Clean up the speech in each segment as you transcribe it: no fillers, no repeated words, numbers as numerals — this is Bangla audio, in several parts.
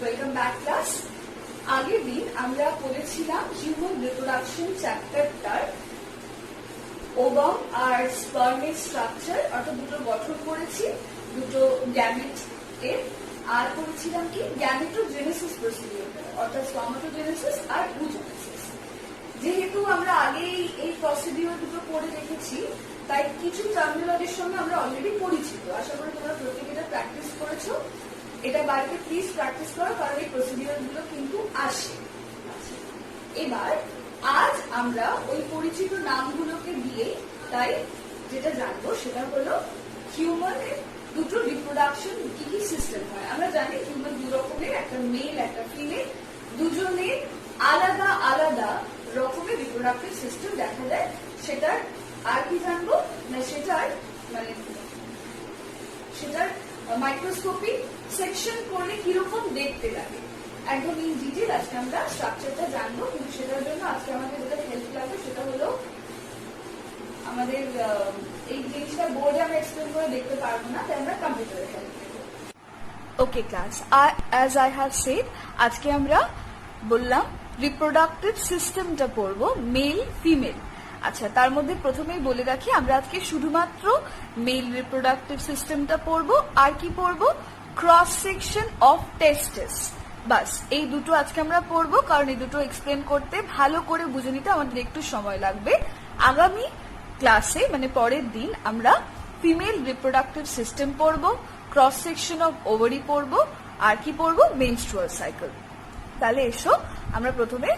Welcome back class. আগের দিন আমরা পড়েছিলাম হিউম্যান রিপ্রোডাকশন চ্যাপ্টারটার ওভাম আর স্পার্মের স্ট্রাকচার, অর্থাৎ দুটো গঠন করেছি, দুটো গ্যামেট এর, আর করেছিলাম কি গ্যামেটোজেনেসিস প্রসিডিউর, অর্থাৎ স্পার্মাটোজেনেসিস আর ওজেনেসিস। যেহেতু আমরা আগেই এই প্রসিডিউর দুটো পড়ে রেখেছি, তাই কিছু টার্মিনোলজির সঙ্গে আমরা অলরেডি পরিচিত। আশা করি তোমরা প্রত্যেকটা প্র্যাকটিস করেছো। এটা বাড়িতে প্লিজ প্র্যাকটিস করো, কারণ এই প্রসিডিউর গুলো কিন্তু আসে। এবার আজ আমরা ওই পরিচিত নামগুলোকে দিয়ে তাই যেটা জানবো সেটা হলো হিউম্যানের দুটো রিপ্রোডাকশন কি কি সিস্টেম হয়। আমরা জানি হিউম্যান দু রকমের, একটা মেল একটা ফিমেল, দুজনের আলাদা আলাদা রকমের রিপ্রোডাক্টিভ সিস্টেম দেখা যায়। সেটার আর কি জানবো না, সেটার মাইক্রোস্কোপিক সেকশন করলে কিরকম দেখতে লাগে একদম ইন ডিটেল আজকে আমরা স্ট্রাকচারটা জানবো। কিন্তু সেটার জন্য আজকে আমাদের যেটা হেল্প লাগবে সেটা হলো আমাদের এই জিনিসটা বোর্ডে আমরা এক্সপ্লেন করে দেখতে পারবো না, তাই আমরা কম্পিউটারে হেল্প নেব। ওকে class, as I have said, আজকে আমরা বললাম রিপ্রোডাক্টিভ সিস্টেমটা পড়বো মেল ফিমেল। আচ্ছা, তার মধ্যে প্রথমেই বলে রাখি আমরা আজকে শুধুমাত্র মেল রিপ্রোডাক্টিভ সিস্টেমটা পড়বো। আর কি পড়বো? ক্রস সেকশন অফ টেস্টিস। বাস এই দুটো আজকে আমরা পড়বো, কারণ এই দুটো এক্সপ্লেন করতে ভালো করে বুঝে নিতে আমাদের একটু সময় লাগবে। আগামী ক্লাসে মানে পরের দিন আমরা ফিমেল রিপ্রোডাক্টিভ সিস্টেম পড়বো, ক্রস সেকশন অফ ওভারি পড়বো, আর কি পড়বো? Menstrual cycle. তাহলে এসো আমরা প্রথমে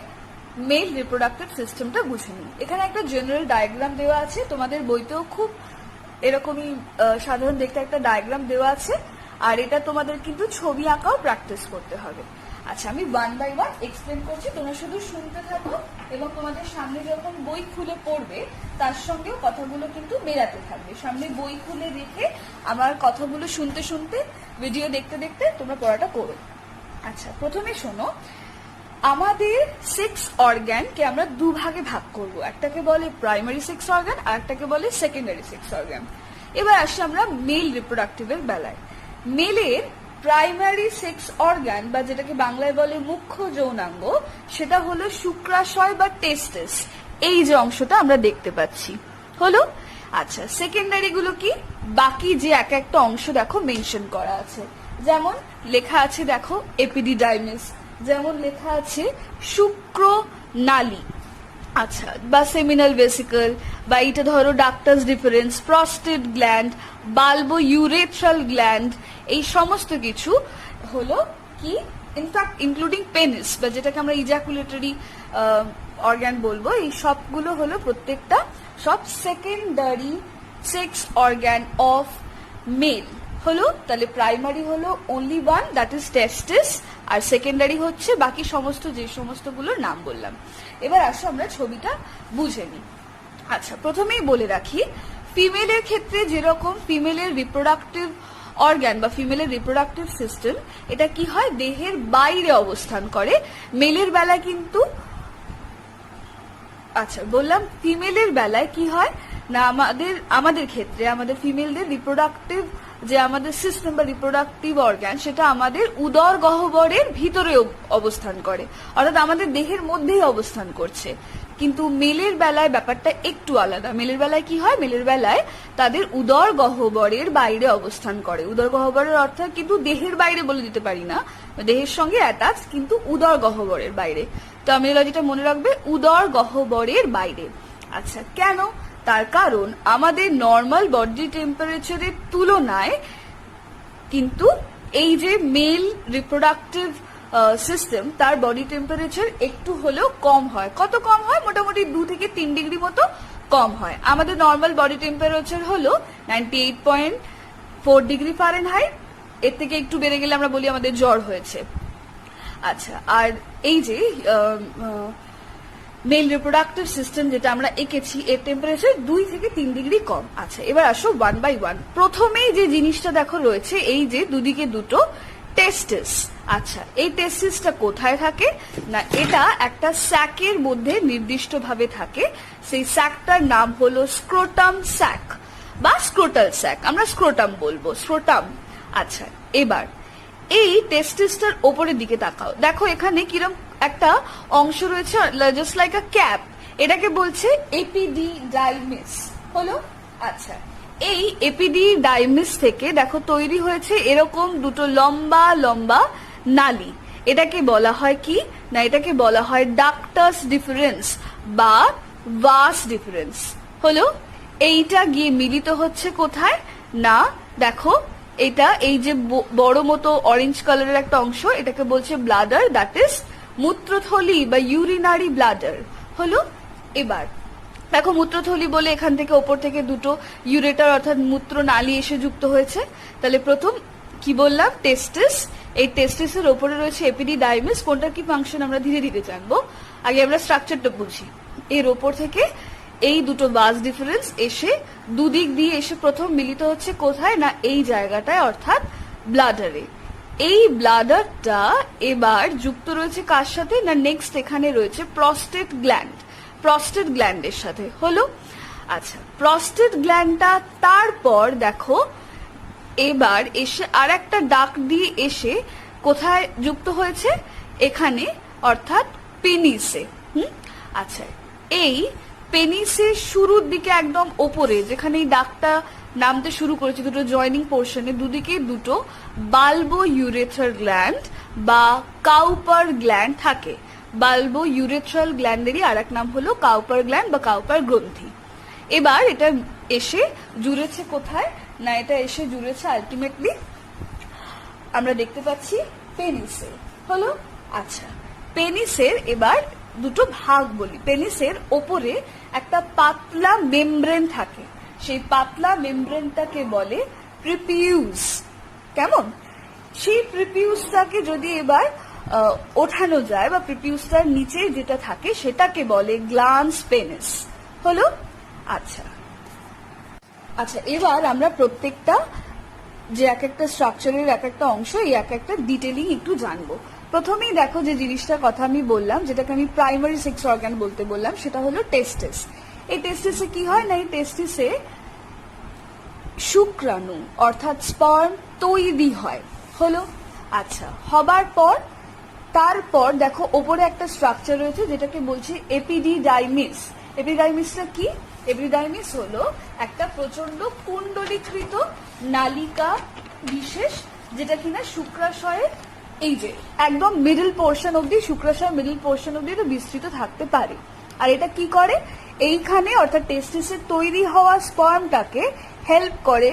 মেল রিপ্রোডাক্টিভ সিস্টেমটা বুঝে নিই। এখানে একটা জেনারেল ডায়াগ্রাম দেওয়া আছে, তোমাদের বইতেও খুব এরকমই সাধারণ দেখতে একটা ডায়াগ্রাম দেওয়া আছে, আর এটা তোমাদের কিন্তু ছবি আঁকাও প্র্যাকটিস করতে হবে। আচ্ছা, আমি ওয়ান বাই ওয়ান এক্সপ্লেন করছি, তোমরা শুধু শুনতে থাকো এবং তোমাদের সামনে যখন বই খুলে পড়বে তার সঙ্গেও কথাগুলো কিন্তু মেলাতে থাকবে। সামনে বই খুলে রেখে আমার কথাগুলো শুনতে শুনতে, ভিডিও দেখতে দেখতে তোমরা পড়াটা করো। আচ্ছা, প্রথমে শোনো, আমাদের সেক্স অর্গানকে আমরা দুভাগে ভাগ করব। একটাকে বলে প্রাইমারি সেক্স অর্গান আর একটাকে বলে সেকেন্ডারি সেক্স অর্গান। এবার আসি আমরা মেল রিপ্রোডাক্টিভের বেলায়। মেলের প্রাইমারি সেক্স অর্গান বা যেটাকে বাংলায় বলে মুখ্য যৌনাঙ্গ, সেটা হলো শুক্রাশয় বা টেস্টিস। এই যে অংশটা আমরা দেখতে পাচ্ছি হলো। আচ্ছা, সেকেন্ডারি গুলো কি? বাকি যে এক একটা অংশ দেখো মেনশন করা আছে, যেমন লেখা আছে দেখো এপিডিডাইমিস, যেমন লেখা আছে শুক্রনালী, আচ্ছা, বা সেমিনাল ভেসিকল, বা এটা ধরো ductus difference, prostate gland, bulbo urethral gland, এই সমস্ত কিছু হলো কি, ইনফ্যাক্ট ইনক্লুডিং পেনিস বা যেটাকে আমরা ইজাকুলেটরি অর্গান বলবো, এই সবগুলো হলো প্রত্যেকটা সব secondary sex organ of male হলো। তাহলে প্রাইমারি হলো only one, that is testis, আর সেকেন্ডারি হচ্ছে বাকি সমস্ত যে সমস্তগুলোর নাম বললাম। এবার আসো আমরা ছবিটা বুঝে নিই। আচ্ছা, প্রথমেই বলে রাখি, ফিমেলের ক্ষেত্রে যেরকম ফিমেলের রিপ্রোডাক্টিভ অর্গান বা ফিমেলের রিপ্রোডাক্টিভ সিস্টেম, এটা কি হয়? দেহের বাইরে অবস্থান করে। মেলের বেলায় কিন্তু, আচ্ছা বললাম, ফিমেলের বেলায় কি হয় না, আমাদের ক্ষেত্রে আমাদের ফিমেলদের রিপ্রোডাক্টিভ যে আমাদের সিস্টেম বা রিপ্রোডাক্টিভ অর্গান, সেটা আমাদের উদর গহ্বরের ভিতরে অবস্থান করে, অর্থাৎ আমাদের দেহের মধ্যেই অবস্থান করছে। কিন্তু মেলের বেলায় ব্যাপারটা একটু আলাদা। মেলের বেলায় কি হয়? মেলের বেলায় তাদের উদর গহ্বরের বাইরে অবস্থান করে। উদর গহ্বরের অর্থাৎ কিন্তু দেহের বাইরে বলে দিতে পারি না, দেহের সঙ্গে অ্যাটাচ, কিন্তু উদর গহ্বরের বাইরে। টার্মিনোলজিটা মনে রাখবে, উদর গহ্বরের বাইরে। আচ্ছা, কেন? তার কারণ আমাদের নর্মাল বডি টেম্পারেচারের তুলনায় কিন্তু এই যে মেল রিপ্রোডাক্টিভ সিস্টেম, তার বডি টেম্পারেচার একটু হলেও কম হয়। কত কম হয়? মোটামুটি 2 থেকে 3 ডিগ্রি মতো কম হয়। আমাদের নর্মাল বডি টেম্পারেচার হলো 98.4 ডিগ্রি ফারেনহাইট। এর থেকে একটু বেড়ে গেলে আমরা বলি আমাদের জ্বর হয়েছে। আচ্ছা, আর এই যে মেল রিপ্রোডাক্টিভ সিস্টেম যেটা আমরা এঁকেছি, এর টেম্পারেচার 2 থেকে 3 ডিগ্রি কম। আচ্ছা, এবার আসো ওয়ান বাই ওয়ান। প্রথমেই যে জিনিসটা দেখো রয়েছে, এই যে দুদিকে দুটো টেস্টিস। আচ্ছা, এই টেস্টিসটা কোথায় থাকে না, এটা একটা স্যাকের মধ্যে নির্দিষ্টভাবে থাকে। সেই স্যাকটার নাম হলো স্ক্রোটাম স্যাক বা স্ক্রোটাল স্যাক, আমরা স্ক্রোটাম বলবো, স্ক্রোটাম। আচ্ছা, এবার এই টেস্টিসটার ওপরের দিকে তাকাও, দেখো এখানে কিরম একটা অংশ রয়েছে, জাস্ট লাইক আ ক্যাপ, এটাকে বলছে এপিডিডাইমিস। হলো? আচ্ছা, এই এপিডিডাইমিস থেকে দেখো তৈরি হয়েছে এরকম দুটো লম্বা লম্বা নালী। এটাকে বলা হয় কি না, এটাকে বলা হয় ডাকটাস ডিফারেন্স বা ভাস ডিফারেন্স। হলো? এইটা গিয়ে মিলিত হচ্ছে কোথায় না, দেখো এটা এই যে বড় মতো অরেঞ্জ কালারের একটা অংশ, এটাকে বলছে ব্লাডার, দ্যাট ইজ মূত্রথলি বা ইউরিনারি ব্লাডার। হলো? এবার দেখো মূত্রথলি বলে এখান থেকে ওপর থেকে দুটো ইউরেটার অর্থাৎ মূত্র নালী এসে যুক্ত হয়েছে। তাহলে প্রথম কি বললাম, টেস্টিস, এই টেস্টিসের ওপরে রয়েছে এপিডিডাইমিস। কোনটার কি ফাংশন আমরা ধীরে ধীরে জানবো, আগে আমরা স্ট্রাকচারটা বুঝি। এর ওপর থেকে এই দুটো ভাস ডিফারেন্স এসে দুদিক দিয়ে এসে প্রথম মিলিত হচ্ছে কোথায় না, এই জায়গাটায় অর্থাৎ ব্লাডারে। এই ব্লাডারটা এবার যুক্ত রয়েছে কার সাথে না, নেক্সট এখানে রয়েছে প্রস্টেট গ্ল্যান্ড, প্রস্টেট গ্ল্যান্ডের সাথে। হলো? আচ্ছা, প্রস্টেট গ্ল্যান্ডটা তারপর দেখো এবার এসে আর একটা ডাক দিয়ে এসে কোথায় যুক্ত হয়েছে, এখানে অর্থাৎ পেনিসে। আচ্ছা, এই পেনিসের শুরুর দিকে একদম ওপরে যেখানে এই ডাকটা নামতে শুরু করেছে, দুটো জয়নিং পোর্শনে দুদিকে দুটো বাল্বো ইউরেথ্রাল গ্ল্যান্ড বা কাউপার গ্ল্যান্ড থাকে। বাল্বো ইউরেথ্রাল গ্ল্যান্ডেরই আর এক নাম হলো কাউপার গ্ল্যান্ড বা কাউপার গ্রন্থি। এবার এটা এসে জুড়েছে কোথায় না, এটা এসে জুড়েছে আলটিমেটলি আমরা দেখতে পাচ্ছি পেনিসে। হলো? আচ্ছা, পেনিসের এবার দুটো ভাগ বলি। পেনিসের ওপরে একটা পাতলা মেমব্রেন থাকে, সেই পাতলা মেমব্রেনটাকে বলে প্রিপিউস। কেমন? সেই প্রিপিউসটাকে যদি এবার ওঠানো যায় বা প্রিপিউসটার নিচে যেটা থাকে সেটাকে বলে গ্ল্যান্স পেনিস। হলো? আচ্ছা আচ্ছা, এবার আমরা প্রত্যেকটা যে এক একটা স্ট্রাকচারের এক একটা অংশ, এই এক একটা ডিটেলিং একটু জানবো। প্রথমেই দেখো যে জিনিসটার কথা আমি বললাম, যেটাকে আমি প্রাইমারি সেক্স অর্গান বলতে বললাম, সেটা হলো টেস্টিস। এই টেস্টিসে কি হয় না, এই টেস্টিসে শুক্রাণু অর্থাৎ স্পার্ম তৈরি হয়। হলো? আচ্ছা, হবার পর তারপর দেখো ওপরে একটা স্ট্রাকচার রয়েছে যেটাকে বলছি এপিডিডাইমিস। এপিডিডাইমিসটা কি? এপিডিডাইমিস হলো একটা প্রচন্ড কুণ্ডলীকৃত নালিকা বিশেষ, যেটা কিনা শুক্রাশয়ের এই যে একদম মিডল পোর্শন অব্দি, শুক্রাশয় মিডল পোর্শন অব্দি এটা বিস্তৃত থাকতে পারে। আর এটা কি করে, এইখানে অর্থাৎ টেস্টিসের তৈরি হওয়া স্পার্মটাকে হেল্প করে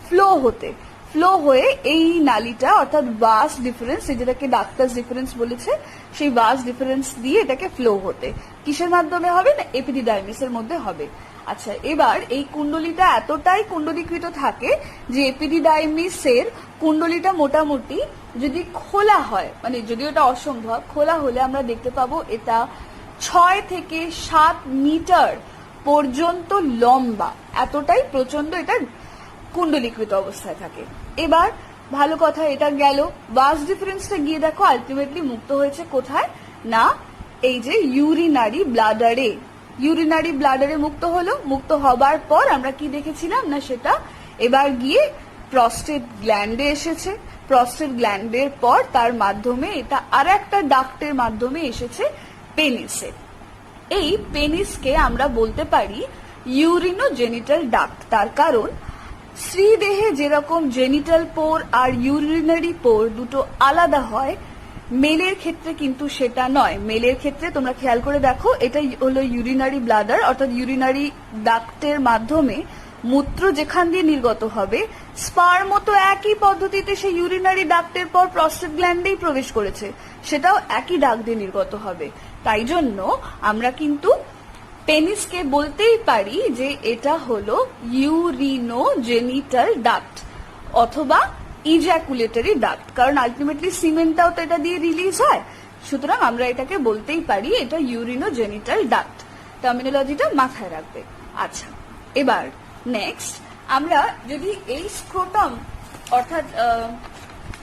ফ্লো হতে। ফ্লো হয়ে এই নালীটা অর্থাৎ ভাস ডিফারেন্স, যেটাকে ডাকটাস ডিফারেন্স বলেছে, সেই ভাস ডিফারেন্স দিয়ে এটাকে ফ্লো হতে কিসের মাধ্যমে হবে না, এপিডিডাইমিসের মধ্যে হবে। আচ্ছা, এবার এই কুণ্ডলীটা এতটাই কুণ্ডলীকৃত থাকে যে এপিডিডাইমিসের কুণ্ডলীটা মোটামুটি যদি খোলা হয়, মানে যদি ওটা অসম্ভব, খোলা হলে আমরা দেখতে পাবো এটা 6 থেকে 7 মিটার পর্যন্ত লম্বা, এতটাই প্রচন্ড এটা কুণ্ডলীকৃত অবস্থায় থাকে। এবার ভালো কথা, এটা গেল ভাস ডিফারেন্সটা, গিয়ে দেখো আলটিমেটলি মুক্ত হয়েছে কোথায় না, এই যে ইউরিনারি ব্লাডারে। ইউরিনারি ব্লাডারে মুক্ত হলো। মুক্ত হবার পর আমরা কি দেখেছিলাম না, সেটা এবার গিয়ে প্রস্টেট গ্ল্যান্ডে এসেছে। প্রস্টেট গ্ল্যান্ডের পর তার মাধ্যমে এটা আর একটা ডাক্টের মাধ্যমে এসেছে পেনিসে। এই পেনিসকে আমরা বলতে পারি ইউরিনোজেনিটাল ডাক্ট, তার কারণ স্ত্রী দেহে যেরকম জেনিটাল পোর আর ইউরিনারি পোর দুটো আলাদা হয়, মেলের ক্ষেত্রে কিন্তু সেটা নয়। মেলের ক্ষেত্রে তোমরা খেয়াল করে দেখো, এটা হলো ইউরিনারি ব্লাডার অর্থাৎ ইউরিনারি ডাক্টের মাধ্যমে মূত্র যেখান দিয়ে নির্গত হবে, স্পার্ম তো একই পদ্ধতিতে সেই ইউরিনারি ডাক্টের পর প্রস্টেট গ্ল্যান্ডেই প্রবেশ করেছে, সেটাও একই ডাক দিয়ে নির্গত হবে। তাই জন্য আমরা কিন্তু পেনিসকে বলতেই পারি যে এটা হলো ইউরিনোজেনিটাল ডাক্ট অথবা ইজ্যাকুলেটরি ডাক্ট, কারণ আলটিমেটলি সিমেন্টটাও তো এটা দিয়ে রিলিজ হয়। সুতরাং আমরা এটাকে বলতেই পারি এটা ইউরিনোজেনিটাল ডাক্ট। টার্মিনোলজিটা মাথায় রাখবে। আচ্ছা, এবার নেক্সট আমরা যদি এই স্ক্রোটাম অর্থাৎ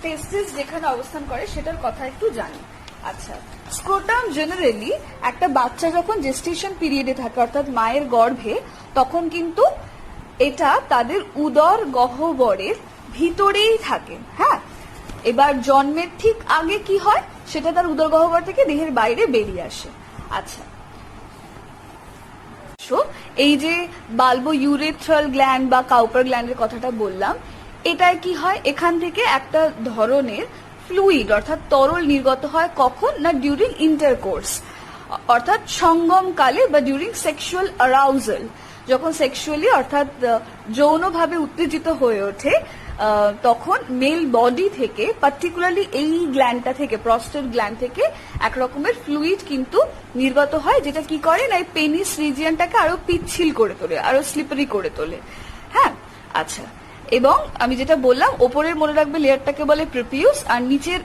টেস্টিস যেখানে অবস্থান করে সেটার কথা একটু জানি। আচ্ছা, স্ক্রোটাম জেনারেলি একটা বাচ্চা যখন জেস্টেশন পিরিয়ডে থাকে অর্থাৎ মায়ের গর্ভে, তখন কিন্তু এটা তাদের উদর গহ্বরের ভিতরেই থাকে। হ্যাঁ, এবার জন্মের ঠিক আগে কি হয় সেটা তার উদরগহ্বর থেকে দেহের বাইরে বেরিয়ে আসে। আচ্ছা, এই যে বাল্বো ইউরেথ্রাল গ্ল্যান্ড বা কাউপার গ্ল্যান্ডের কথাটা বললাম, এটায় কি হয়, এখান থেকে একটা ধরনের ফ্লুইড অর্থাৎ তরল নির্গত হয় কখন না ডিউরিং ইন্টারকোর্স, অর্থাৎ সঙ্গমকালে বা ডিউরিং সেক্সুয়াল অ্যারাউজাল, যখন সেক্সুয়ালি অর্থাৎ যৌনভাবে উত্তেজিত হয়ে ওঠে তখন মেল বডি থেকে পার্টিকুলারলি এই গ্ল্যান্ডটা থেকে প্রস্টেট গ্ল্যান্ড থেকে এক রকমের ফ্লুইড কিন্তু নির্গত হয়, যেটা কি করে না এই পেনিস রিজিয়নটাকে আরো পিচ্ছিল করে তোলে, আরো স্লিপারি করে তোলে। হ্যাঁ, আচ্ছা, এবং আমি যেটা বললাম ওপরের মনে রাখবে লেয়ারটাকে বলে প্রিপিউস আর নিচের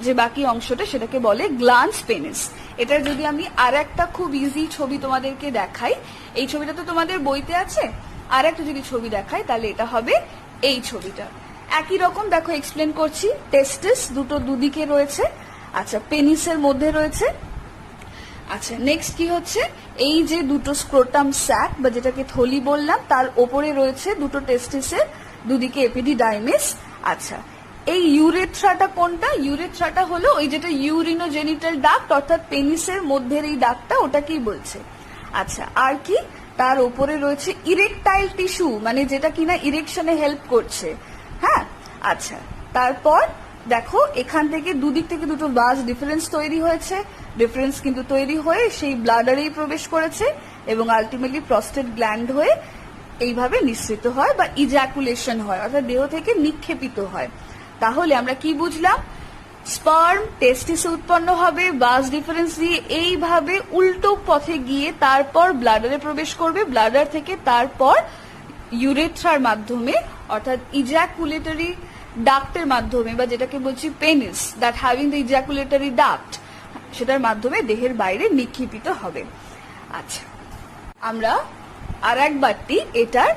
যে বাকি অংশটা সেটাকে বলে গ্ল্যান্স পেনিস। এটার যদি আমি আর একটা খুব ইজি ছবি তোমাদেরকে দেখাই, এই ছবিটা তো তোমাদের বইতে আছে, আর একটা যদি ছবি দেখাই তাহলে এটা হবে এই ছবিটা। একই রকম দেখো এক্সপ্লেন করছি, টেস্টিস দুটো দুদিকে রয়েছে, আচ্ছা পেনিসের মধ্যে রয়েছে। আচ্ছা, নেক্সট কি হচ্ছে, এই যে দুটো স্ক্রোটাম স্যাক বা যেটাকে থলি বললাম তার ওপরে রয়েছে দুটো টেস্টিসের দুদিকে এপিডিডাইমিস। আচ্ছা, এই ইউরেথ্রাটা কোনটা, ইউরেথ্রাটা হলো ওই যেটা ইউরিনোজেনিটাল ডাক্ট অর্থাৎ পেনিসের মধ্যের এই ডাক্টটা, ওটাকেই বলছে। আচ্ছা, আর কি, তার উপরে রয়েছে ইরেকটাইল টিস্যু, মানে যেটা কিনা ইরেকশনে হেল্প করছে। হ্যাঁ, আচ্ছা, তারপর দেখো এখান থেকে দুদিক থেকে দুটো ভাস ডিফারেন্স তৈরি হয়েছে, ডিফারেন্স কিন্তু তৈরি হয়ে সেই ব্লাডারেই প্রবেশ করেছে এবং আলটিমেটলি প্রস্টেট গ্ল্যান্ড হয়ে এইভাবে নিঃসৃত হয় বা ইজাকুলেশন হয় অর্থাৎ দেহ থেকে নিক্ষেপিত হয়। তাহলে আমরা কি বুঝলাম, স্পার্ম টেস্টিসে উৎপন্ন হবে, বাস ডিফারেন্স দিয়ে এইভাবে উল্টো পথে গিয়ে তারপর ব্লাডারে প্রবেশ করবে, ব্লাডার থেকে তারপর ইউরেথ্রার মাধ্যমে অর্থাৎ ইজাকুলেটরি ডাক্টের মাধ্যমে বা যেটাকে বলছি penis that having the ejaculatory duct, সেটার মাধ্যমে দেহের বাইরে নিক্ষেপিত হবে। আচ্ছা, আমরা আর একবারটি এটার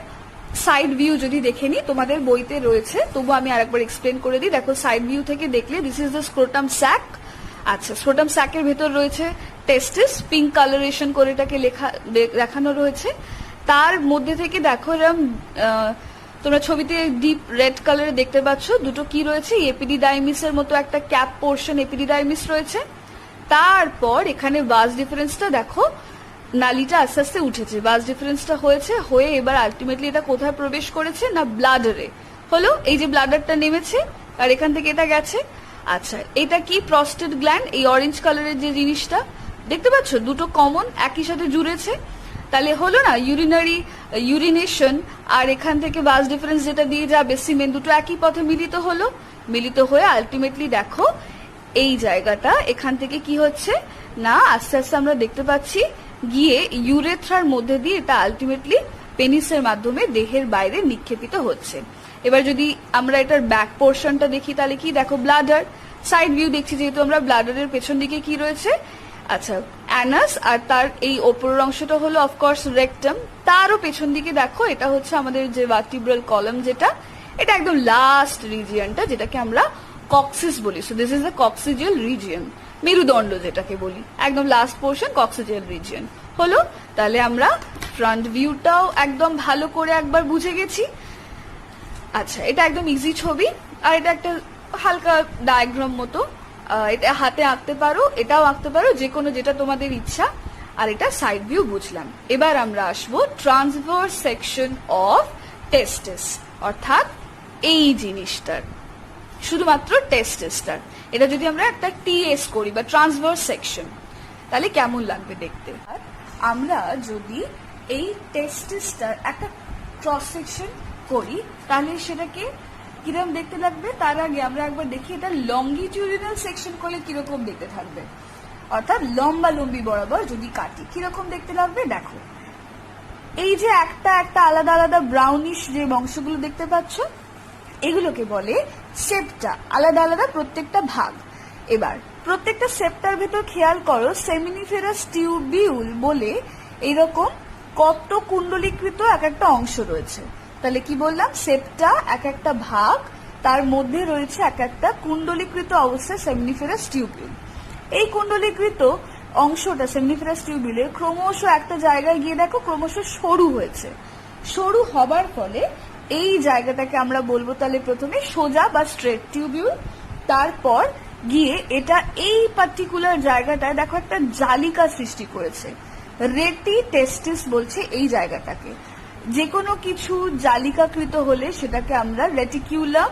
সাইড ভিউ যদি দেখে নি, তোমাদের বইতে রয়েছে, তবু আমি আরেকবার এক্সপ্লেন করে দিই। দেখো সাইড ভিউ থেকে দেখলে this is the scrotum sac. আচ্ছা, স্ক্রোটাম স্যাকের ভেতর রয়েছে টেস্টিস, পিঙ্ক কালারেশন করে এটাকে দেখানো রয়েছে। তার মধ্যে থেকে দেখো এরকম তোমরা ছবিতে ডিপ রেড কালারে দেখতে পাচ্ছ দুটো কি রয়েছে, এপিডিডাইমিসের মতো একটা ক্যাপ পোর্শন এপিডিডাইমিস রয়েছে। তারপর এখানে ভাস ডিফারেন্সটা দেখো, নালীটা আস্তে আস্তে উঠেছে, ভাস ডিফারেন্সটা হয়েছে, হয়ে এবার আলটিমেটলি এটা কোথায় প্রবেশ করেছে না ব্লাডারে হলো, এই যে ব্লাডারটা নেমেছে আর এখান থেকে এটা গেছে। আচ্ছা, এটা কি প্রস্টেট গ্ল্যান্ড, এই অরেঞ্জ কালারের যে জিনিসটা দেখতে পাচ্ছ দুটো কমন একই সাথে জুড়েছে, তাহলে হলো না ইউরিনেশন আর এখান থেকে ভাস ডিফারেন্স যেটা দিয়ে যাবে সিমেন্ট, দুটো একই পথে মিলিত হলো, মিলিত হয়ে আলটিমেটলি দেখো এই জায়গাটা এখান থেকে কি হচ্ছে না আস্তে আস্তে আমরা দেখতে পাচ্ছি গিয়ে ইউরেথ্রার মধ্যে দিয়ে এটা আলটিমেটলি পেনিসের মাধ্যমে দেহের বাইরে নিক্ষেপিত হচ্ছে। এবার যদি আমরা এটার ব্যাক পোর্শনটা দেখি তাহলে কি দেখো, ব্লাডার সাইড ভিউ দেখছি যেহেতু আমরা, ব্লাডারের পেছন দিকে কি রয়েছে, আচ্ছা অ্যানাস, আর তার এই ওপরের অংশটা হলো অফকোর্স রেকটাম, তারও পেছন দিকে দেখো এটা হচ্ছে আমাদের যে ভার্টিব্রাল কলাম, যেটা এটা একদম লাস্ট রিজিয়নটা যেটাকে আমরা কক্সিস বলি। So this is the coccygeal region, মেরুদণ্ড যেটাকে বলি, একদম লাস্ট পোর্শন কক্সিজিয়াল রিজিয়ন হলো। তাহলে আমরা ফ্রন্ট ভিউটাও একদম ভালো করে একবার বুঝে গেছি। আচ্ছা, এটা একদম ইজি ছবি আর এটা একটা হালকা ডায়াগ্রাম মতো, এটা হাতে আঁকতে পারো, এটাও আঁকতে পারো, যে কোনো যেটা তোমাদের ইচ্ছা। আর এটা সাইড ভিউ বুঝলাম। এবার আমরা আসবো ট্রান্সভার্স সেকশন অফ টেস্টিস, অর্থাৎ এই জিনিসটার শুধুমাত্র টেস্টিসটার, এটা যদি আমরা একটা টিএস করি বা ট্রান্সভার্স সেকশন তাহলে কেমন লাগবে দেখতে। আর আমরা যদি এই টেস্টিসটার একটা ক্রস সেকশন করি তাহলে সেটাকে কিরকম দেখতে লাগবে, তার আগে আমরা একবার দেখি এটা লঙ্গিটিউডিনাল সেকশন করলে কিরকম দেখতে থাকবে, অর্থাৎ লম্বা লম্বি বরাবর যদি কাটি কিরকম দেখতে লাগবে। দেখো এই যে একটা একটা আলাদা আলাদা ব্রাউনিশ যে অংশগুলো দেখতে পাচ্ছ এগুলোকে বলে সেপ্টা, আলাদা আলাদা প্রত্যেকটা ভাগ। এবার প্রত্যেকটা সেপ্টার ভেতর খেয়াল করো সেমিনিফেরাস টিউবিউল বলে এরকম কত কুণ্ডলীকৃত এক একটা অংশ রয়েছে। তাহলে কি বললাম, সেপ্টা এক একটা ভাগ, তার মধ্যে রয়েছে এক একটা কুণ্ডলীকৃত অবস্থায় সেমিনিফেরাস টিউবিউল। এই কুণ্ডলীকৃত অংশটা সেমিনিফেরাস টিউবিউলের ক্রমশ একটা জায়গায় গিয়ে দেখো ক্রমশ সরু হয়েছে। সরু হবার ফলে এই জায়গাটাকে আমরা বলবো তাহলে প্রথমে সোজা বা স্ট্রেট টিউবিউল, তারপর গিয়ে এটা এই পার্টিকুলার জায়গাটায় দেখো একটা জালিকা সৃষ্টি করেছে, রেটি টেস্টিস বলছে এই জায়গাটাকে। যে কোনো কিছু জালিকাকৃত হলে সেটাকে আমরা রেটিকিউলাম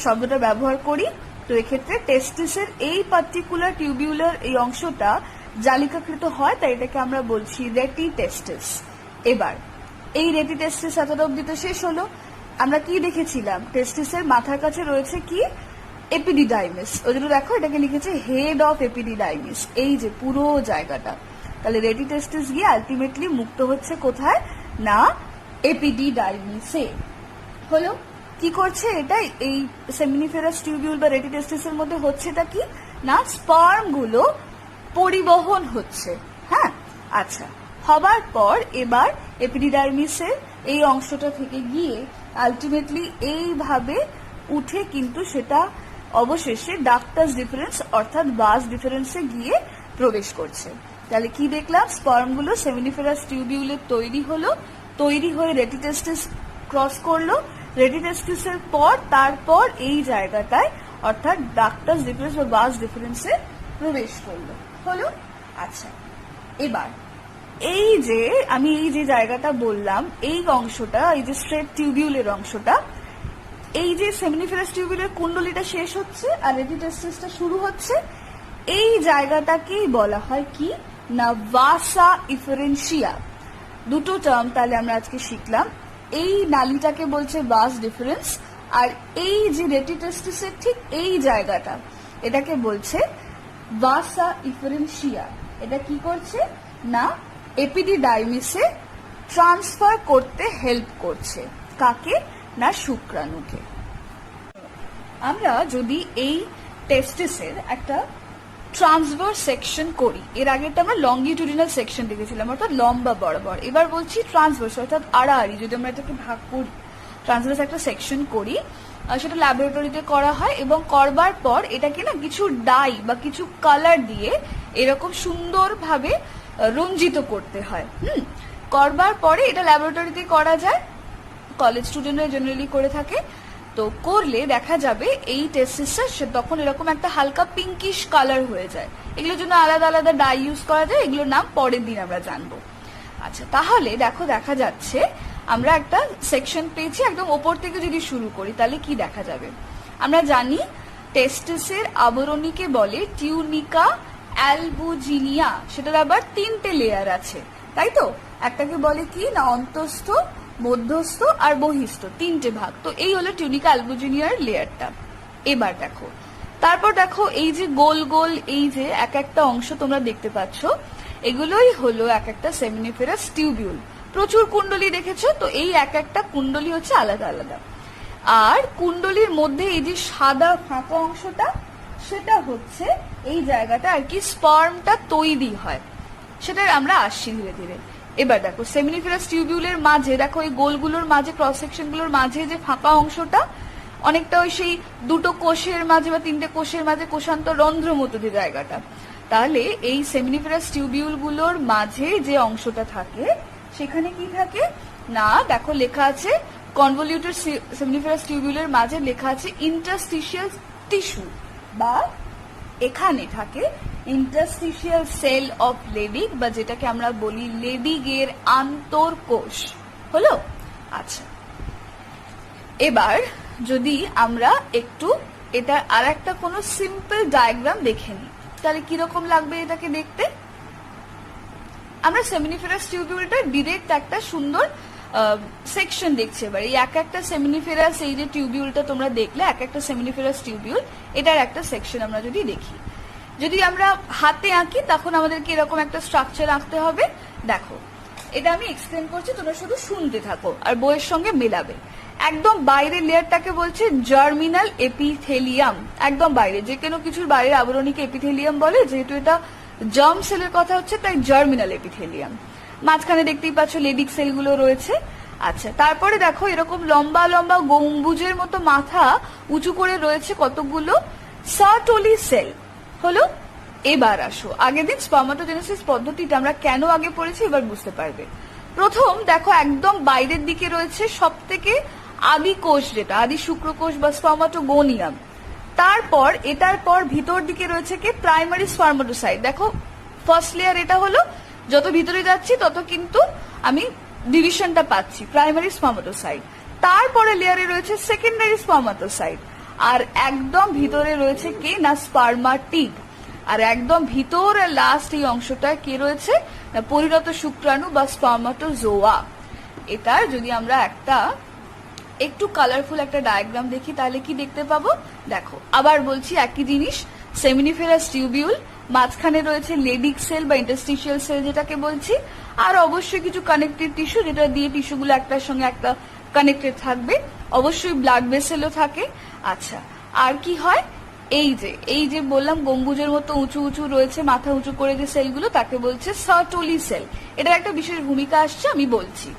শব্দটা ব্যবহার করি। তো এক্ষেত্রে টেস্টিসের এই পার্টিকুলার টিউবিউলার এই অংশটা জালিকাকৃত হয়, তাই এটাকে আমরা বলছি রেটি টেস্টিস। এবার এই রেটি টেস্টিস এতটা অব্দি তো শেষ হলো। আমরা কি দেখেছিলাম, টেস্টিসের মাথার কাছে রয়েছে কি, এপিডিডাইমিস। ওই জন্য দেখো এটাকে লিখেছে হেড অফ এপিডিডাইমিস, এই যে পুরো জায়গাটা। তাহলে রেটি টেস্টিস গিয়ে আলটিমেটলি মুক্ত হচ্ছে কোথায়, না এপিডিডাইমিসে। হলো কি করছে এটা, এই সেমিনিফেরাস টিউবিউল বা রেটি টেস্টিসের মধ্যে হচ্ছে এটা কি না, স্পার্ম গুলো পরিবহন হচ্ছে। হ্যাঁ, আচ্ছা, হবার পর এবার এপিডিডাইমিসের এই অংশটা থেকে গিয়ে আলটিমেটলি এইভাবে উঠে কিন্তু সেটা অবশেষে ডাক্টাস ডিফারেন্স অর্থাৎ বাস ডিফারেন্সে গিয়ে প্রবেশ করছে। তাহলে কি দেখলাম, স্পার্মগুলো সেমিনিফেরাস টিউবিউলে তৈরি হলো, তৈরি হয়ে রেটি টেস্টিস ক্রস করলো, রেটি টেস্টিসের পর তারপর এই জায়গাটায় অর্থাৎ ডাক্টাস ডিফারেন্স বা বাস ডিফারেন্সে প্রবেশ করলো। হলো, আচ্ছা, এবার এই যে আমি এই যে জায়গাটা বললাম, এই অংশটা, এই যে স্ট্রেট টিউবিউলের অংশটা, এই যে সেমিনিফেরাস টিউবিউলের কুণ্ডলীটা শেষ হচ্ছে আর রেটি টেস্টিসটা শুরু হচ্ছে, এই জায়গাটাকেই বলা হয় কি না ভাসা ইফারেন্সিয়া। দুটো টার্ম তাহলে আমরা আজকে শিখলাম। এই নালীটাকে বলছে বাস ডিফারেন্স, আর এই যে রেটি টেস্টিসের ঠিক এই জায়গাটা এটাকে বলছে ভাসা ইফারেন্সিয়া। এটা কি করছে না এপিডিডাইমিসে ট্রান্সফার করতে হেল্প করছে। কাকে না শুক্রাণুকে। আমরা যদি এই টেস্টিসের একটা ট্রান্সভার্স সেকশন করি, এর আগে আমরা লঙ্গিটিউডিনাল সেকশন দেখেছিলাম অর্থাৎ লম্বা বরাবর, এবার বলছি ট্রান্সভার্স অর্থাৎ আড়াআড়ি। যদি আমরা এটাকে ভাগ করি, ট্রান্সভার্স একটা সেকশন করি, সেটা ল্যাবরেটরিতে করা হয় এবং করবার পর এটাকে না কিছু ডাই বা কিছু কালার দিয়ে এরকম সুন্দরভাবে রঞ্জিত করতে হয়। করবার পরে এটা ল্যাবরেটরিতে করা যায়, কলেজ স্টুডেন্টরা জেনারেলি করে থাকে। তো করলে দেখা যাবে এই টেস্টিসটা তখন এরকম একটা হালকা পিঙ্কিশ কালার হয়ে যায়। এগুলোর জন্য আলাদা আলাদা ডাই ইউজ করা যায়, এগুলোর নাম পরের দিন আমরা জানবো। আচ্ছা, তাহলে দেখো দেখা যাচ্ছে আমরা একটা সেকশন পেয়েছি। একদম ওপর থেকে যদি শুরু করি তাহলে কি দেখা যাবে, আমরা জানি টেস্টিসের আবরণীকে বলে টিউনিকা অ্যালবুজিনিয়া। সেটার আবার 3টে লেয়ার আছে, তাই তো? একটাকে বলে কি না অন্তস্থ, মধ্যস্থ আর বহিস্থ, 3টে ভাগ। তো এই হলো টিউনিকা অ্যালবুজিনিয়ার লেয়ারটা। এবার দেখো, তারপর দেখো এই যে গোল গোল এই যে এক একটা অংশ তোমরা দেখতে পাচ্ছ, এগুলোই হলো এক একটা সেমিনিফেরাস টিউবিউল। প্রচুর কুণ্ডলী দেখেছো তো, এই এক একটা কুণ্ডলী হচ্ছে আলাদা আলাদা। আর কুণ্ডলীর মধ্যে এই যে সাদা ফাঁকা অংশটা, সেটা হচ্ছে এই জায়গাটা আর কি স্পার্মটা তৈরি হয়, সেটা আমরা আসছি ধীরে ধীরে। এবার দেখো সেমিনিফেরাস টিউবিউলের মাঝে দেখো এই গোলগুলোর মাঝে, ক্রস সেকশন গুলোর মাঝে যে ফাঁকা অংশটা, অনেকটা ওই সেই দুটো কোষের মাঝে বা 3টে কোষের মাঝে কোষান্তর রন্ধ্র মতো যে জায়গাটা। তাহলে এই সেমিনিফেরাস টিউবিউল গুলোর মাঝে যে অংশটা থাকে সেখানে কি থাকে না দেখো লেখা আছে কনভলিউটেড সেমিনিফেরাস টিউবিউলের মাঝে লেখা আছে ইন্টারস্টিশিয়াল টিস্যু, বা এখানে থাকে ইন্টারস্টিশিয়াল সেল অফ লেডিগ, বা যেটাকে আমরা বলি লেডিগের আন্তঃকোষ। হলো, আচ্ছা, এবার যদি আমরা একটু এটা আর একটা কোনো সিম্পল ডায়াগ্রাম দেখে নিই তাহলে কিরকম লাগবে এটাকে দেখতে। আমরা সেমিনিফেরাস টিউবিউলটা ডিরেক্ট একটা সুন্দর সেকশন দেখছি। এবার এই এক একটা সেমিনিফেরাস, এই যে টিউবিউলটা তোমরা দেখলে এক একটা সেমিনিফেরাস টিউবিউল, এটার একটা সেকশন আমরা যদি দেখি, যদি আমরা হাতে আঁকি তখন আমাদেরকে এরকম একটা স্ট্রাকচার আঁকতে হবে। দেখো এটা আমি এক্সপ্লেন করছি, তোমরা শুধু শুনতে থাকো আর বইয়ের সঙ্গে মেলাবে। একদম বাইরের লেয়ারটাকে বলছে জার্মিনাল এপিথেলিয়াম, একদম বাইরে, যে কোনো কিছুর বাইরের আবরণীকে এপিথেলিয়াম বলে। যেহেতু এটা জার্ম সেলের কথা হচ্ছে তাই জার্মিনাল এপিথেলিয়াম। মাঝখানে দেখতেই পাচ্ছ লেডিক সেলগুলো রয়েছে। আচ্ছা, তারপরে দেখো এরকম লম্বা লম্বা গম্বুজের মতো মাথা উঁচু করে রয়েছে কতগুলো সার্টোলি সেল। হলো, এবার আসো আগের দিন স্পার্মাটোজেনেসিস পদ্ধতিটা আমরা কেন আগে পড়েছি এবার বুঝতে পারবে। প্রথম দেখো একদম বাইরের দিকে রয়েছে সব থেকে আদি কোষ, যেটা আদি শুক্রকোষ বা স্পার্মাটোগোনিয়াম। তারপর এটার পর ভিতর দিকে রয়েছে কি প্রাইমারি স্পারমাটোসাইট। দেখো ফার্স্ট লেয়ার এটা হলো, যত ভিতরে যাচ্ছি তত কিন্তু আমি ডিভিশনটা পাচ্ছি, প্রাইমারি স্পারমাটোসাইট। তারপরে লেয়ারে রয়েছে সেকেন্ডারি স্পারমাটোসাইট, আর একদম ভিতরে রয়েছে কি না স্পারমাটিড, আর একদম ভিতর লাস্ট এই অংশটা কি রয়েছে না পরিণত শুক্রাণু বা স্পারমাটোজোয়া। এটার যদি আমরা একটু কালারফুল একটা ডায়াগ্রাম দেখি তাহলে কি দেখতে পাবো, দেখো আবার বলছি একই জিনিস, সেমিনিফেরাস টিউবিউল, মাঝখানে রয়েছে লেডিক সেল বা ইন্টারস্টিশিয়াল সেল যেটাকে বলছি, আর অবশ্যই কিছু কানেক্টেড টিস্যু যেটা দিয়ে টিস্যুগুলো একটার সঙ্গে একটা কানেক্টেড থাকবে, অবশ্যই ব্লাড ভেসেলও থাকে। আচ্ছা, আর কি হয়, এই যে বললাম গম্বুজের মতো উঁচু উঁচু রয়েছে মাথা উঁচু করে যে সেলগুলো তাকে বলছে সার্টোলি সেল। এটার একটা বিশেষ ভূমিকা আসছে আমি বলছি।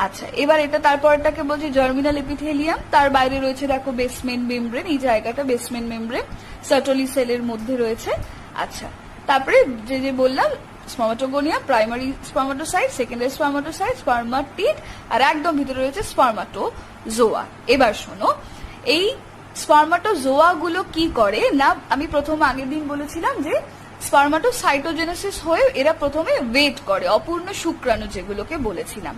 আচ্ছা, এবার এটা তারপরটাকে বলছে জার্মিনাল এপিথেলিয়াম, তার বাইরে রয়েছে দেখো বেসমেন্ট মেমব্রেন, এই জায়গাটা বেসমেন্ট মেমব্রেন সার্টোলি সেলের মধ্যে রয়েছে। আচ্ছা, তারপরে যে বললাম spermatogonia, primary spermatocyte, secondary spermatocyte, spermatid, আর একদম ভিতরে রয়েছে স্পার্মাটোজোয়া। এবার শোনো, এই স্পার্মাটোজোয়া গুলো কি করে না, আমি প্রথম আগের দিন বলেছিলাম যে স্পার্মাটোসাইটোজেনেসিস হয়ে এরা প্রথমে ওয়েট করে, অপূর্ণ শুক্রাণু যেগুলোকে বলেছিলাম।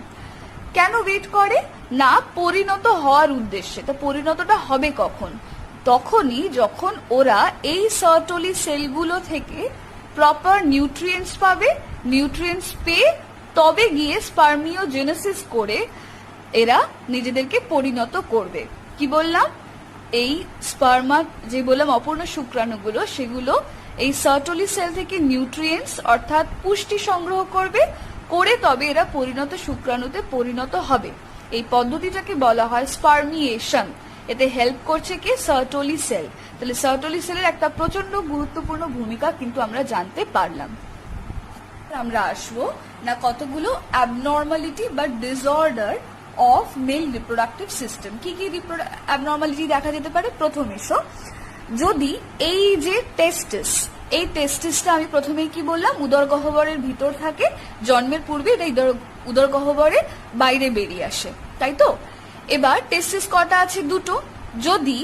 কেন ওয়েট করে না পরিণত হওয়ার উদ্দেশ্যে। তো পরিণতটা হবে কখন, তখনই যখন ওরা এই সার্টোলি সেলগুলো থেকে প্রপার নিউট্রিয়েন্টস পাবে, নিউট্রিয়েন্টস পেয়ে তবে গিয়ে স্পার্মিওজেনেসিস করে এরা নিজেদেরকে পরিণত করবে। কি বললাম, এই স্পার্মা যে বললাম অপূর্ণ শুক্রাণুগুলো, সেগুলো এই সার্টোলি সেল থেকে নিউট্রিয়েন্টস অর্থাৎ পুষ্টি সংগ্রহ করবে, করে তবে এরা পরিণত শুক্রাণুতে পরিণত হবে। এই পদ্ধতিটাকে বলা হয় স্পার্মিয়েশন। এতে হেল্প করছে কি সার্টোলি সেল। তাহলে সার্টোলি সেলের একটা প্রচন্ড গুরুত্বপূর্ণ ভূমিকা কিন্তু আমরা জানতে পারলাম। আমরা আসবো না কতগুলো অ্যাবনর্মালিটি বা disorder of mail reproductive system. কি কি অ্যাবনর্মালিটি দেখা যেতে পারে। প্রথম এসো, যদি এই যে টেস্টিস, এই টেস্টিসটা আমি প্রথমেই কি বললাম উদর গহ্বরের ভিতর থাকে, জন্মের পূর্বে এটা উদর গহ্বরের বাইরে বেরিয়ে আসে, তাই তো। এবার টেস্টিস কটা আছে, দুটো। যদি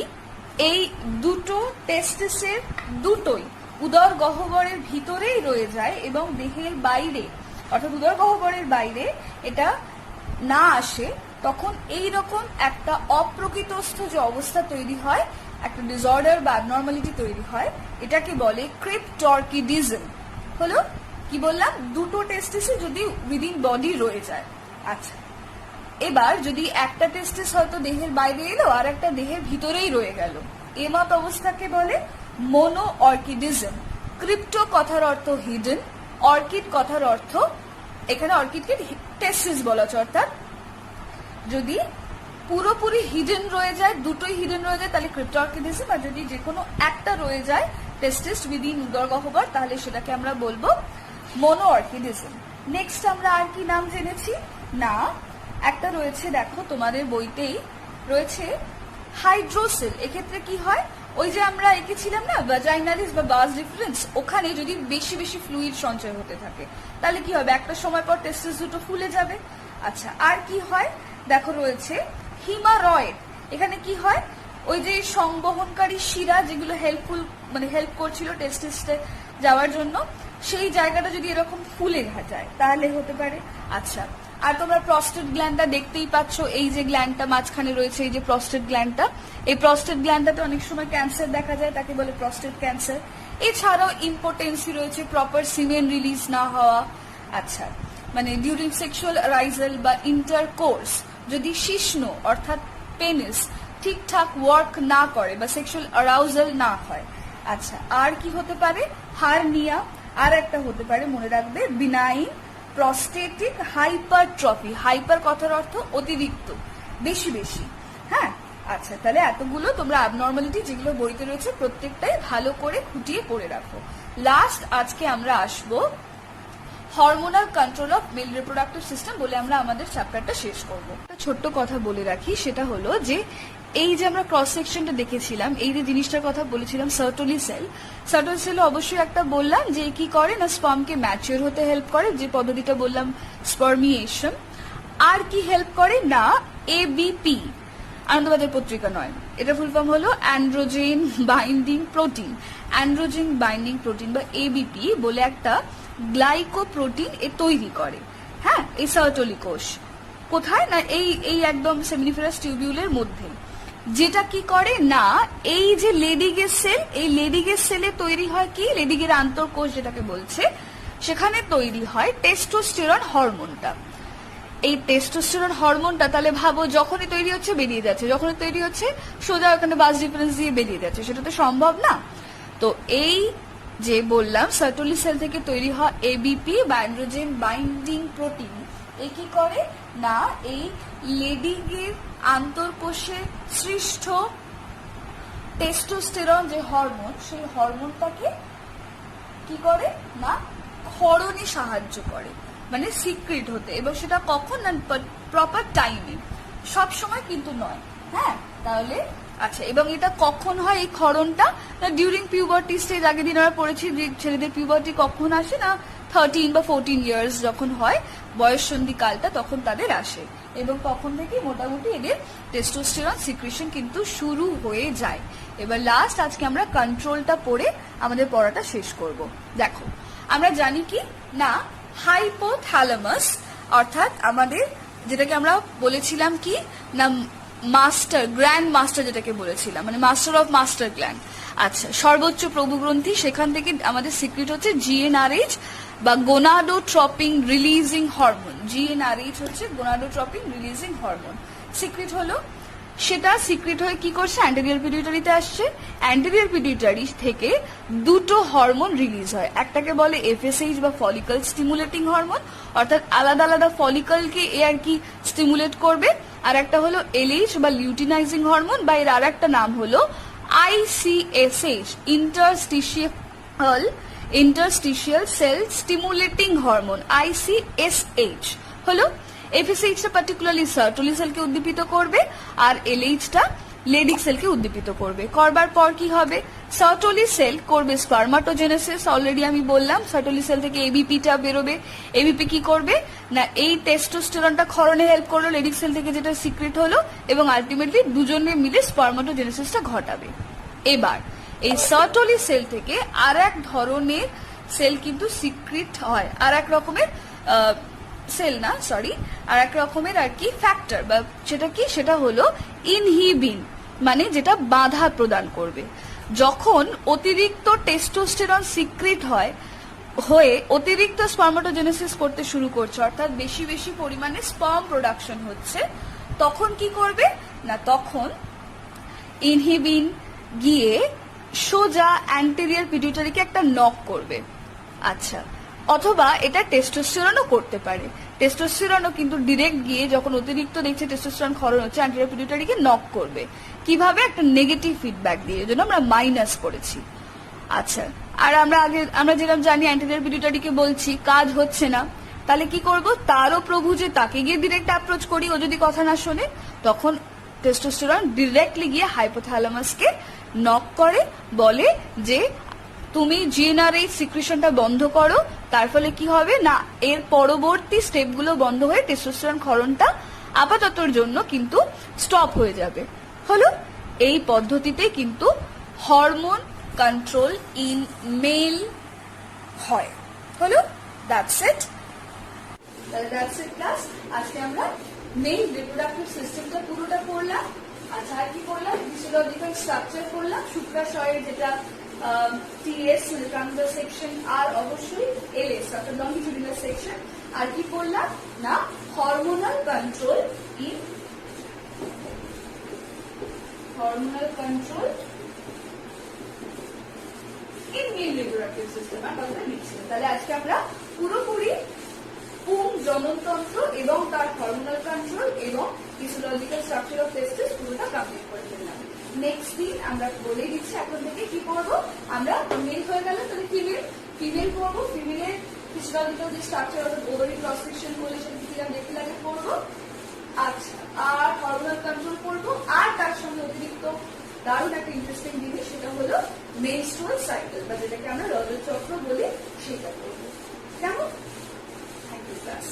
এই দুটো টেস্টিসের দুটোই উদর গহ্বরের ভিতরেই রয়ে যায় এবং দেহের বাইরে অর্থাৎ উদর গহ্বরের বাইরে এটা না আসে, তখন এই রকম একটা অপ্রকৃতস্থ যে অবস্থা তৈরি হয়, একটা ডিসঅর্ডার বা অ্যাবনর্মালিটি তৈরি হয়, এটাকে বলে ক্রিপ্টরকিডিজম। হলো কি বললাম, দুটো টেস্টিসে যদি উইদিন বডি রয়ে যায়। আচ্ছা, এবার যদি একটা টেস্টিস হয়তো দেহের বাইরে এলো আর একটা দেহের ভিতরেই রয়ে গেল, এমত অবস্থাকে বলে মোনো অর্কিডিজম। ক্রিপ্টো কথার অর্থ হিডেন, অর্কিড কথার অর্থ, এখানে অর্কিডকে টেস্টিস বলা হচ্ছে, অর্থাৎ যদি পুরোপুরি হিডেন রয়ে যায়, দুটোই হিডেন রয়ে যায় তাহলে ক্রিপ্টরকিডিজম, আর যদি যে কোনো একটা রয়ে যায় টেস্টিস উইদিন উদর গহ্বর তাহলে সেটাকে আমরা বলবো মোনো অর্কিডিজম। নেক্সট আমরা আর কি নাম জেনেছি না, একটা রয়েছে দেখো তোমাদের বইতেই রয়েছে হাইড্রোসেল। এক্ষেত্রে কি হয়, ওই যে আমরা এঁকেছিলাম না ভাজাইনালিস বা বাস ডিফারেন্স, ওখানে যদি বেশি বেশি ফ্লুইড সঞ্চয় হতে থাকে তাহলে কি হবে, একটা সময় পর টেস্টিস দুটো ফুলে যাবে। আচ্ছা, আর কি হয় দেখো রয়েছে হিমারয়েড। এখানে কি হয়, ওই যে সংবহনকারী শিরা যেগুলো হেল্প করছিল টেস্টিসে যাওয়ার জন্য, সেই জায়গাটা যদি এরকম ফুলে যায় তাহলে হতে পারে। আচ্ছা, আর তোমরা প্রস্টেট গ্ল্যান্ডটা দেখতেই পাচ্ছ, এই যে গ্ল্যান্ডটা মাঝখানে রয়েছে, এই যে প্রস্টেট গ্ল্যান্ডটা, এই প্রস্টেট গ্ল্যান্ডটাতে অনেক সময় ক্যান্সার দেখা যায়, তাকে বলে প্রস্টেট ক্যান্সার। এছাড়াও ইম্পোটেন্সি রয়েছে, প্রপার সিমেন রিলিজ না হওয়া। আচ্ছা, মানে ডিউরিং সেক্সুয়াল অ্যারাইজাল বা ইন্টারকোর্স যদি শিশ্ন অর্থাৎ পেনিস ঠিকঠাক ওয়ার্ক না করে বা সেক্সুয়াল অ্যারাউজাল না হয়। আচ্ছা, আর কি হতে পারে, হার্নিয়া। আর একটা হতে পারে মনে রাখবে বিনাইন প্রস্টেটিক হাইপারট্রফি। হাইপার কথার অর্থ অতিরিক্ত, বেশি বেশি। হ্যাঁ, আচ্ছা, তাহলে এতগুলো তোমরা অ্যাবনর্মালিটি যেগুলো বইতে রয়েছে প্রত্যেকটাই ভালো করে খুঁটিয়ে পড়ে রাখো। লাস্ট আজকে আমরা আসবো hormonal control of mail reproductive system বলে আমরা আমাদের চ্যাপ্টারটা শেষ করব। একটা ছোট্ট কথা বলে রাখি, সেটা হলো যে এই যে আমরা ক্রস সেকশনটা দেখেছিলাম, এই যে জিনিসটার কথা বলেছিলাম সার্টোলি সেল, সার্টোলি সেল অবশ্যই একটা বললাম যে কি করে না স্পার্মকে ম্যাচিওর হতে হেল্প করে, যে পদ্ধতিটা বললাম স্পার্মিয়েশন। আর কি হেল্প করে না এবিপি, আনন্দবাজার পত্রিকা নয়, এটা ফুল ফর্ম হলো androgen binding protein. Androgen binding protein বা এবিপি বলে একটা গ্লাইকোপ্রোটিন এ তৈরি করে। হ্যাঁ, এই সার্টোলি কোষ কোথায় না এই একদম সেমিনিফেরাস টিউবিউলের মধ্যে। যেটা কি করে না, এই যে লেডিগের সেল, এই লেডিগের সেলে তৈরি হয় কি, লেডিগের আন্তঃকোষ যেটাকে বলছে, সেখানে তৈরি হয় টেস্টোস্টেরন হরমোনটা। এই টেস্টোস্টেরন হরমোনটা তাহলে ভাবো যখনই তৈরি হচ্ছে বেরিয়ে যাচ্ছে, যখনই তৈরি হচ্ছে সোজা ওখানে বাস ডিফারেন্স দিয়ে বেরিয়ে যাচ্ছে, সেটা তো সম্ভব না। তো এই যে বললাম সার্টোলি সেল থেকে তৈরি হয় এবিপি বা অ্যান্ড্রোজেন বাইন্ডিং প্রোটিন, এই কি করে না এই লেডিগের আন্তঃকোষে সৃষ্ট টেস্টোস্টেরন যে হরমোন, সেই হরমোনটাকে কি করে না ক্ষরণে সাহায্য করে, মানে সিক্রেট হতে। এবং সেটা কখন না প্রপার টাইমে, সব সময় কিন্তু নয়। হ্যাঁ, তাহলে আচ্ছা, এবং এটা কখন হয় এই ক্ষরণটা না ডিউরিং পিউবার্টি স্টেজ। আগের দিন আমরা পড়েছি যে ছেলেদের পিউবার্টি কখন আসে না 13 বা 14 ইয়ার্স যখন হয় বয়ঃসন্ধি কালটা, তখন তাদের আসে। এবং তখন থেকে মোটামুটি এদের টেস্টোস্টেরন সিক্রেশন কিন্তু শুরু হয়ে যায়। এবার লাস্ট আজকে আমরা কন্ট্রোলটা পড়ে আমাদের পড়াটা শেষ করব। দেখো, আমরা জানি কি না হাইপোথ্যালামাস অর্থাৎ আমাদের যেটাকে আমরা বলেছিলাম কি না মাস্টার গ্র্যান্ড মাস্টার, যেটাকে বলেছিলাম মানে মাস্টার অফ মাস্টার গ্ল্যান্ড। আচ্ছা, সর্বোচ্চ প্রভুগ্রন্থি, সেখান থেকে আমাদের সিক্রেট হচ্ছে জিএনআরএইচ বা গোনাডোট্রপিন রিলিজিং হরমোন। জিএনআরএইচ হচ্ছে গোনাডোট্রপিন রিলিজিং হরমোন। সিক্রেট হলো, সেটা সিক্রেট হয়ে কি করছে অ্যান্টেরিয়র পিটিউটারিতে আসছে। অ্যান্টেরিয়র পিটিউটারি থেকে দুটো হরমোন রিলিজ হয়, একটাকে বলে এফএসএইচ বা ফলিকল স্টিমুলেটিং হরমোন, অর্থাৎ আলাদা আলাদা ফলিকলকে এ আর কি স্টিমুলেট করবে। আর একটা হলো এলএইচ বা লিউটিনাইজিং হরমোন, বা এর আর একটা নাম হলো ICSH interstitial sell stimulating hormone, ICSH হলো। এফএসএইচটা পার্টিকুলারলি সার্টোলি সেলকে উদ্দীপিত করবে, আর এলএইচটা লেডিক সেলকে উদ্দীপিত করবে। করবার পর কি হবে, সার্টোলি সেল করবে স্পার্মাটোজেনেসিস। অলরেডি আমি বললাম সার্টোলি সেল থেকে এবিপিটা বেরোবে। এবিপি কি করবে না এই টেস্টোস্টেরনটা ক্ষরণে হেল্প করলো লেডিক সেল থেকে, যেটা সিক্রেট হলো, এবং আলটিমেটলি দুজনে মিলে স্পার্মাটোজেনেসিসটা ঘটাবে। এবার এই সার্টোলি সেল থেকে আর এক ধরনের সেল কিন্তু সিক্রেট হয়, আর এক রকমের সেল না সরি আর এক রকমের আর কি ফ্যাক্টর, বা সেটা কি সেটা হলো ইনহিবিন, মানে যেটা বাধা প্রদান করবে। যখন অতিরিক্ত টেস্টোস্টেরন সিক্রেট হয়ে অতিরিক্ত স্পার্মাটোজেনেসিস করতে শুরু করছে, অর্থাৎ বেশি বেশি পরিমাণে স্পার্ম প্রোডাকশন হচ্ছে, তখন কি করবে না তখন ইনহিবিন গিয়ে সোজা অ্যান্টেরিয়র পিটিউটারিকে একটা নক করবে। আচ্ছা, অথবা এটা টেস্টোস্টেরনও করতে পারে। টেস্টোস্টেরনও কিন্তু ডিরেক্ট গিয়ে যখন অতিরিক্ত দেখছে টেস্টোস্টেরন ক্ষরণ হচ্ছে, অ্যান্টেরিয়র পিটিউটারিকে নক করবে। কিভাবে? একটা নেগেটিভ ফিডব্যাক দিয়ে, জন্য আমরা মাইনাস করেছি। আচ্ছা, আর আমরা যেরকম জানি অ্যান্টেরিয়র পিটিউটারিকে বলছি কাজ হচ্ছে না, তাহলে কি করব, তারও প্রভু যে তাকে গিয়ে ডিরেক্ট অ্যাপ্রোচ করি, ও যদি কথা না শোনে, তখন টেস্টোস্টেরন ডিরেক্টলি গিয়ে হাইপোথ্যালামাসকে নক করে, বলে যে তুমি জিএনআরএইচ সিক্রেশনটা বন্ধ করো। তার ফলে কি হবে না এর পরবর্তী স্টেপগুলো বন্ধ হয়ে টেস্টোস্টেরন ক্ষরণটা আপাততর জন্য কিন্তু স্টপ হয়ে যাবে। হলো, এই পদ্ধতিতে কিন্তু হরমোন কন্ট্রোল ইন মেল হয়। হলো, দ্যাটস ইট ক্লাস। আজকে আমরা মেল রিপ্রোডাক্টিভ সিস্টেমটা পুরোটা পড়লাম। আচ্ছা, আর কি পড়লাম, ফিজিওলজিক্যাল স্ট্রাকচার পড়লাম, শুক্রাশয়ের যেটা টিএস মানে ট্রান্সভার্স সেকশন, আর অবশ্যই এলএস অর্থাৎ লংগিটিউডিনাল সেকশন। আর কি পড়লাম না hormonal control in male reproductive system. আর কথাটা লিখছিলাম। তাহলে আজকে আমরা পুরোপুরি জননতন্ত্র এবং তার হরমোনাল কন্ট্রোল এবং ফিজিওলজিক্যাল স্ট্রাকচার অফ টেস্টিস পুরোটা কমপ্লিট করে ফেললাম। নেক্সট দিন আমরা বলে দিচ্ছি এখন থেকে কি করবো, আমরা মেল হয়ে গেল তাহলে ফিমেল করবো। ফিমেলের ফিজিওলজিক্যাল যে স্ট্রাকচার অর্থাৎ ওভারি ক্রস সেকশন করলে সেটা কিরকম দেখতে লাগে করবো। আচ্ছা, আর হরমোনাল কন্ট্রোল করবো, আর তার সঙ্গে অতিরিক্ত দারুণ একটা ইন্টারেস্টিং জিনিস, সেটা হলো মেনস্ট্রুয়াল সাইকেল বা যেটাকে আমরা রজতচক্র বলি, সেটা করবো। কেমন? Thank you, class.